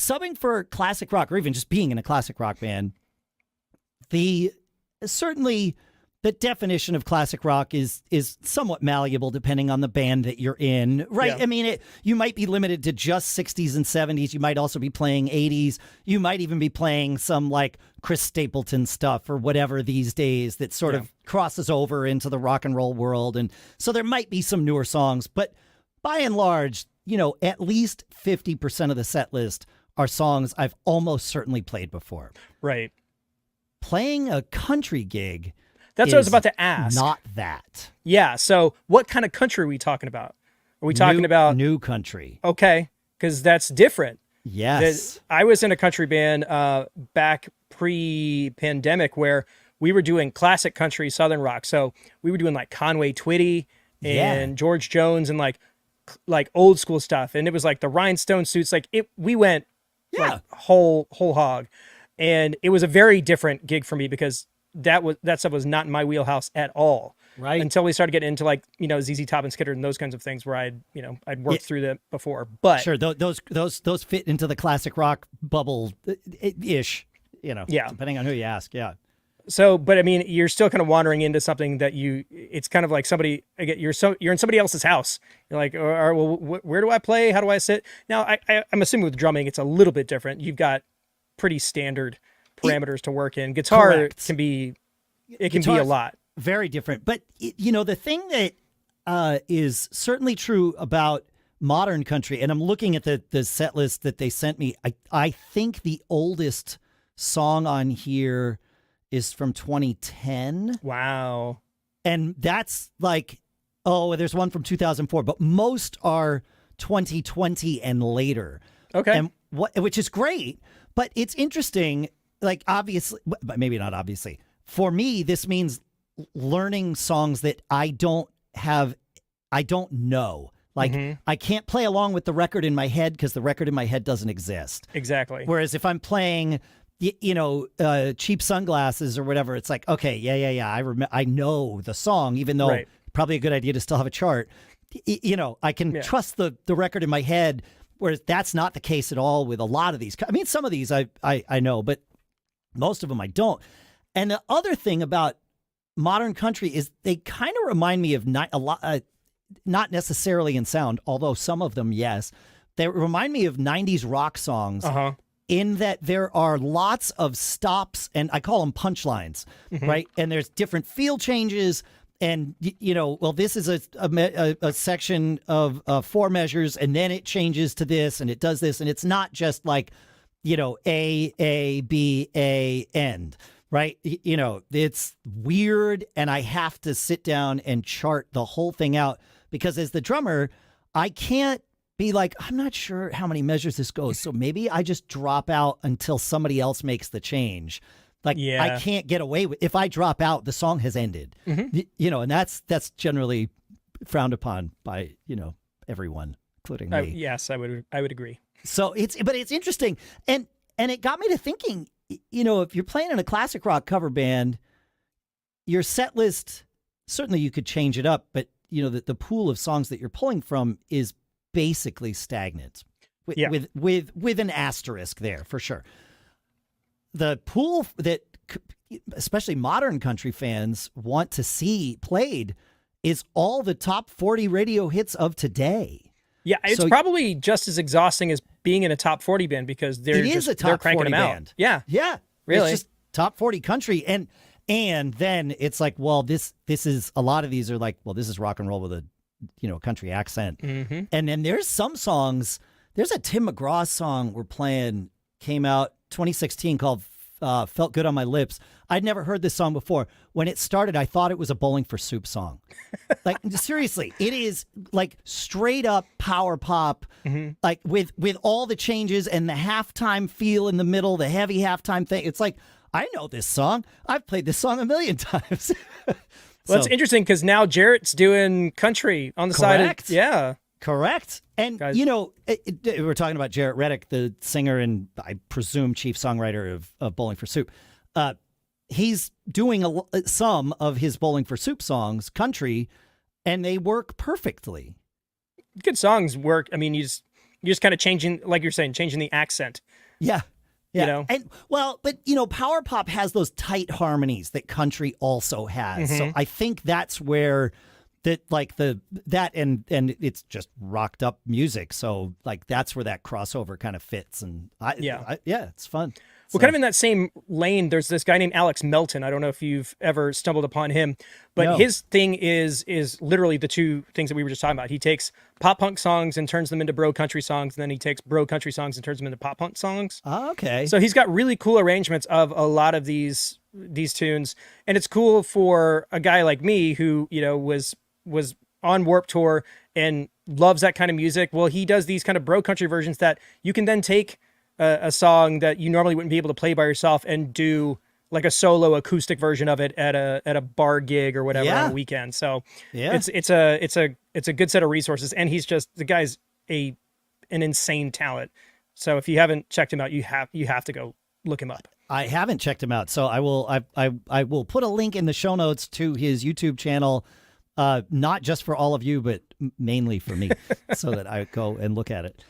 subbing for classic rock, or even just being in a classic rock band, certainly the definition of classic rock is somewhat malleable depending on the band that you're in, right? Yeah. I mean, you might be limited to just 60s and 70s. You might also be playing 80s. You might even be playing some like Chris Stapleton stuff or whatever these days that sort of crosses over into the rock and roll world. And so there might be some newer songs, but by and large, at least 50% of the set list are songs I've almost certainly played before. Right. Playing a country gig, that's what I was about to ask. Not that. Yeah. So what kind of country are we talking about? Are we talking about new country? Okay. Because that's different. Yes. I was in a country band back pre-pandemic where we were doing classic country Southern rock. So we were doing like Conway Twitty and George Jones and like old school stuff. And it was like the rhinestone suits. We went like whole hog. And it was a very different gig for me because that stuff was not in my wheelhouse at all. Right. Until we started getting into ZZ Top and Skidder and those kinds of things where I'd worked through that before. But sure, those fit into the classic rock bubble ish, depending on who you ask. Yeah. So, but I mean, you're still kind of wandering into something that it's kind of like somebody, again, you're in somebody else's house. You're like, well, where do I play? How do I sit? Now, I'm assuming with drumming, it's a little bit different. You've got pretty standard parameters to work in. Guitar can be a lot. Very different. But, the thing that is certainly true about modern country, and I'm looking at the set list that they sent me, I think the oldest song on here is from 2010. Wow. And that's like, there's one from 2004, but most are 2020 and later. Okay. And which is great, but it's interesting, like obviously, but maybe not obviously. For me, this means learning songs that I don't know. Like I can't play along with the record in my head because the record in my head doesn't exist. Exactly. Whereas if I'm playing Cheap Sunglasses or whatever, it's like, okay, yeah. I know the song, even though probably a good idea to still have a chart. I can trust the record in my head, whereas that's not the case at all with a lot of these. I mean, some of these I know, but most of them I don't. And the other thing about modern country is they kind of remind me of a lot, not necessarily in sound, although some of them, yes. They remind me of 90s rock songs. In that there are lots of stops, and I call them punchlines, right? And there's different feel changes, and this is a section of 4 measures, and then it changes to this, and it does this, and it's not just like, A, B, A, end, right? It's weird, and I have to sit down and chart the whole thing out because as the drummer, I can't be like, I'm not sure how many measures this goes, so maybe I just drop out until somebody else makes the change. Like, I can't get away with, if I drop out, the song has ended. And that's generally frowned upon by, everyone, including me. Yes, I would agree. So it's interesting. And it got me to thinking, if you're playing in a classic rock cover band, your set list, certainly you could change it up, but the pool of songs that you're pulling from is basically stagnant with an asterisk there for sure. The pool that especially modern country fans want to see played is all the top 40 radio hits of today. Yeah, it's probably just as exhausting as being in a top 40 band because they're cranking them out. Yeah. Yeah. Really. It's just top 40 country. And then it's like, well, this is, a lot of these are like, well, this is rock and roll with a country accent. And then there's some songs, there's a Tim McGraw song we're playing, came out 2016 called Felt Good on My Lips. I'd never heard this song before. When it started, I thought it was a Bowling for Soup song. Like, seriously, it is like straight up power pop, like with all the changes and the halftime feel in the middle, the heavy halftime thing. It's like, I know this song. I've played this song a million times. Well, it's interesting because now Jarrett's doing country on the side of, Correct. And, we're talking about Jarrett Reddick, the singer and I presume chief songwriter of Bowling for Soup. He's doing some of his Bowling for Soup songs, country, and they work perfectly. Good songs work. I mean, You're just kind of changing, like you're saying, changing the accent. Yeah. Yeah. You know? And well, but power pop has those tight harmonies that country also has. So I think that's where and it's just rocked up music. So like that's where that crossover kind of fits. And it's fun. Well, kind of in that same lane, there's this guy named Alex Melton. I don't know if you've ever stumbled upon him, but his thing is literally the two things that we were just talking about. He takes pop punk songs and turns them into bro country songs, and then he takes bro country songs and turns them into pop punk songs. Oh, okay. So he's got really cool arrangements of a lot of these tunes, and it's cool for a guy like me who was on Warped Tour and loves that kind of music. Well, he does these kind of bro country versions that you can then take a song that you normally wouldn't be able to play by yourself and do like a solo acoustic version of it at a bar gig or whatever on a weekend. So it's a good set of resources, and the guy's an insane talent. So if you haven't checked him out, you have to go look him up. I haven't checked him out, so I will put a link in the show notes to his YouTube channel, not just for all of you, but mainly for me, so that I go and look at it.